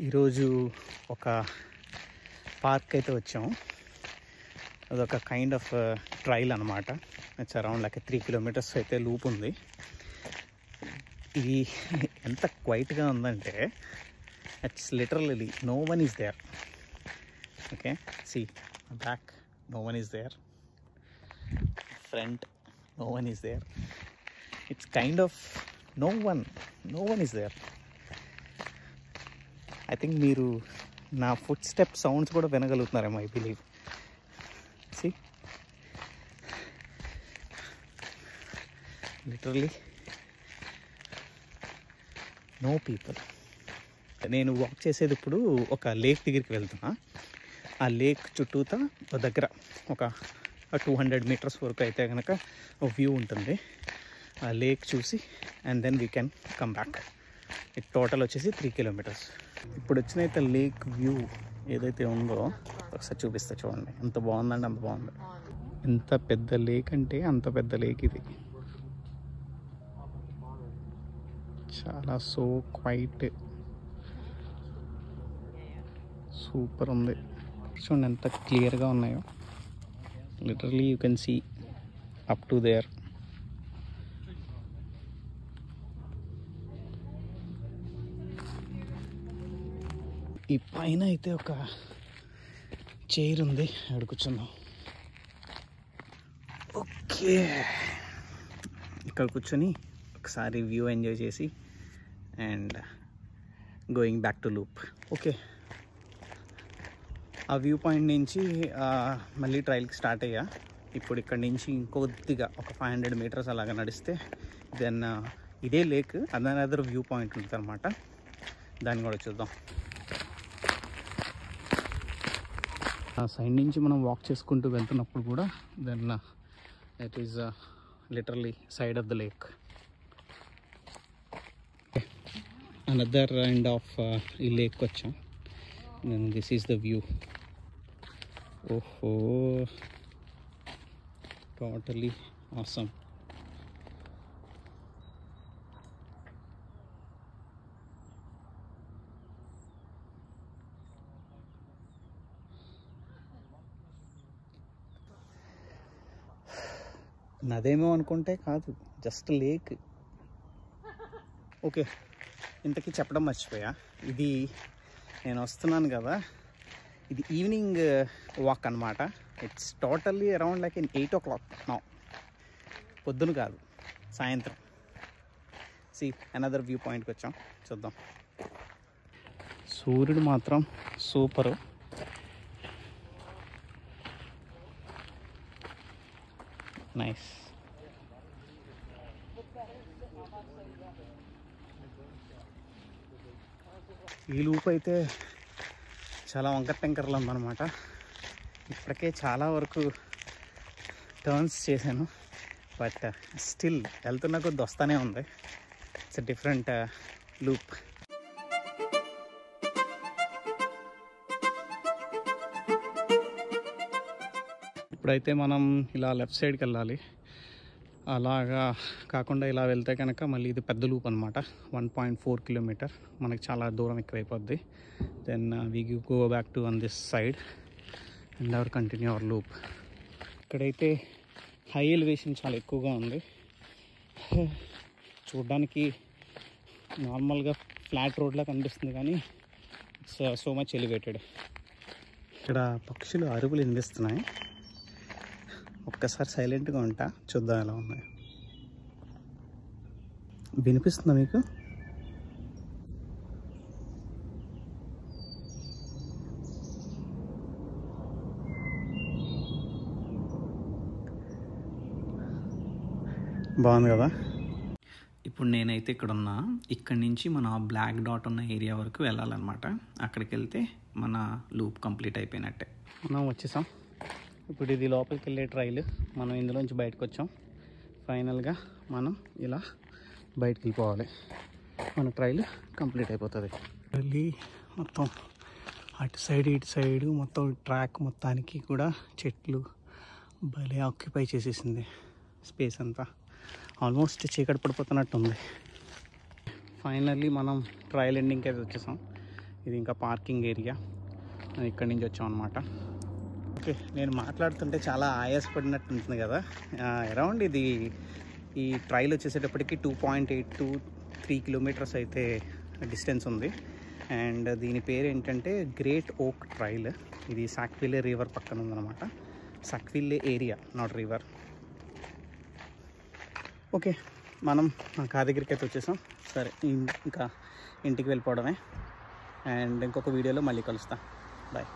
ఈరోజు ఒక పార్క్ అయితే వచ్చాము. అదొక కైండ్ ఆఫ్ ట్రైల్ అనమాట. ఇట్స్ అరౌండ్ లైక్ 3 కిలోమీటర్స్ అయితే లూప్ ఉంది. ఇది ఎంత క్వైట్గా ఉందంటే it's literally no one is there. Okay, see back, no one is there. Front, no one is there. It's kind of no one is there. I think మీరు నా foot step sounds కూడా వినగలుగుతున్నారేమో, I believe. See, literally no people. నేను walk చేసేది ఇప్పుడు ఒక lake దగ్గరికి వెళ్తున్నా. ఆ లేక్ చుట్టూతా దగ్గర ఒక 200 మీటర్స్ వరకు అయితే కనుక ఒక వ్యూ ఉంటుంది. ఆ లేక్ చూసి and then we can come back. ఇది టోటల్ వచ్చేసి 3 కిలోమీటర్స్. ఇప్పుడు వచ్చినైతే లేక్ వ్యూ ఏదైతే ఉందో ఒకసారి చూపిస్తా, చూడండి. ఎంత బాగుందండి, అంత బాగుంది. ఎంత పెద్ద లేక్ అంటే అంత పెద్ద లేక్ ఇది. చాలా సో క్వైట్, సూపర్ ఉంది. చూడండి ఎంత క్లియర్గా ఉన్నాయో. Literally you can see up to there. ఈ పైన అయితే ఒక చైర్ ఉంది, అక్కడ కూర్చుందాం. ఓకే, ఇక్కడ కూర్చొని ఒకసారి వ్యూ ఎంజాయ్ చేసి and going back to loop. Okay, ఆ వ్యూ పాయింట్ నుంచి మళ్ళీ ట్రైల్కి స్టార్ట్ అయ్యా. ఇప్పుడు ఇక్కడ నుంచి ఇంకొద్దిగా ఒక 500 మీటర్స్ అలాగా నడిస్తే దెన్ ఇదే లేక్, అదర్ వ్యూ పాయింట్ ఉంటుంది అనమాట. దాన్ని కూడా చూద్దాం. ఆ సైడ్ నుంచి మనం వాక్ చేసుకుంటూ వెళ్తున్నప్పుడు కూడా then it is literally side of the lake. Another end of ఈ లేక్ వచ్చాం. Then this is the view. ఓహో, టోటలీ ఆసమ్. నదేమో అనుకుంటే కాదు, జస్ట్ లేక్. ఓకే, ఇంతకీ చెప్పడం మర్చిపోయా. ఇది నేను వస్తున్నాను కదా, ఇది ఈవినింగ్ వాక్ అనమాట. It's totally around like 8 o'clock now. పొద్దున కాదు, సాయంత్రం. సి, అనదర్ వ్యూ పాయింట్కి వచ్చాం, చూద్దాం. సూర్యుడు మాత్రం సూపరు. నైస్. ఈ లూప్ అయితే చాలా వంకర టెంకర్లు ఉందన్నమాట. ఇప్పటికే చాలా వరకు టర్న్స్ చేశాను, బట్ స్టిల్ వెళ్తున్న కొద్ది వస్తూనే ఉంది. It's different loop. ఇప్పుడైతే మనం ఇలా లెఫ్ట్ సైడ్కి వెళ్ళాలి. అలాగా కాకుండా ఇలా వెళ్తే కనుక మళ్ళీ ఇది పెద్ద లూప్ అనమాట. 1.4 కిలోమీటర్, మనకి చాలా దూరం ఎక్కువైపోద్ది. Then we go back to on this side and our continue our loop. ఇక్కడైతే హై ఎలివేషన్ చాలా ఎక్కువగా ఉంది. చూడ్డానికి నార్మల్గా ఫ్లాట్ రోడ్లా కనిపిస్తుంది, కానీ ఇట్స్ సో మచ్ ఎలివేటెడ్. ఇక్కడ పక్షులు అరుపులు వినిపిస్తున్నాయి. ఒక్కసారి సైలెంట్గా ఉంటా, చూద్దాం ఎలా ఉన్నాయి. వినిపిస్తుందా మీకు? బాగుంది కదా. ఇప్పుడు నేనైతే ఇక్కడున్నా. ఇక్కడి నుంచి మన బ్లాక్ డాట్ ఉన్న ఏరియా వరకు వెళ్ళాలన్నమాట. అక్కడికి వెళ్తే మన లూప్ కంప్లీట్ అయిపోయినట్టే. మనం వచ్చేసాం. ఇప్పుడు ఇది లోపలికి వెళ్ళే ట్రైల్. మనం ఇందులోంచి బయటకు వచ్చాం. ఫైనల్గా మనం ఇలా బయటకు వెళ్ళిపోవాలి. మన ట్రైల్ కంప్లీట్ అయిపోతుంది. వెళ్ళి మొత్తం అటు సైడ్ ఇటు సైడు మొత్తం ట్రాక్ మొత్తానికి కూడా చెట్లు భలే ఆక్యుపై చేసేసింది స్పేస్ అంతా. ఆల్మోస్ట్ చీకటి పడిపోతున్నట్టుంది. ఫైనల్లీ మనం ట్రయల్ ఎండింగ్కి అయితే వచ్చేసాం. ఇది ఇంకా పార్కింగ్ ఏరియా. ఇక్కడి నుంచి వచ్చాం అనమాట. ఓకే, నేను మాట్లాడుతుంటే చాలా ఆయాసపడినట్టు ఉంటుంది కదా. అరౌండ్ ఇది ఈ ట్రైల్ వచ్చేసేటప్పటికి 2.823 కిలోమీటర్స్ అయితే డిస్టెన్స్ ఉంది. అండ్ దీని పేరు ఏంటంటే గ్రేట్ ఓక్ ట్రైల్. ఇది సాక్విల్లే రివర్ పక్కన ఉందన్నమాట. సాక్విల్లే ఏరియా, నాట్ రివర్. ఓకే, మనం కార్ దగ్గరికి అయితే వచ్చేసాం. సరే, ఇంకా ఇంటికి వెళ్ళిపోవడమే. అండ్ ఇంకొక వీడియోలో మళ్ళీ కలుస్తా. బాయ్.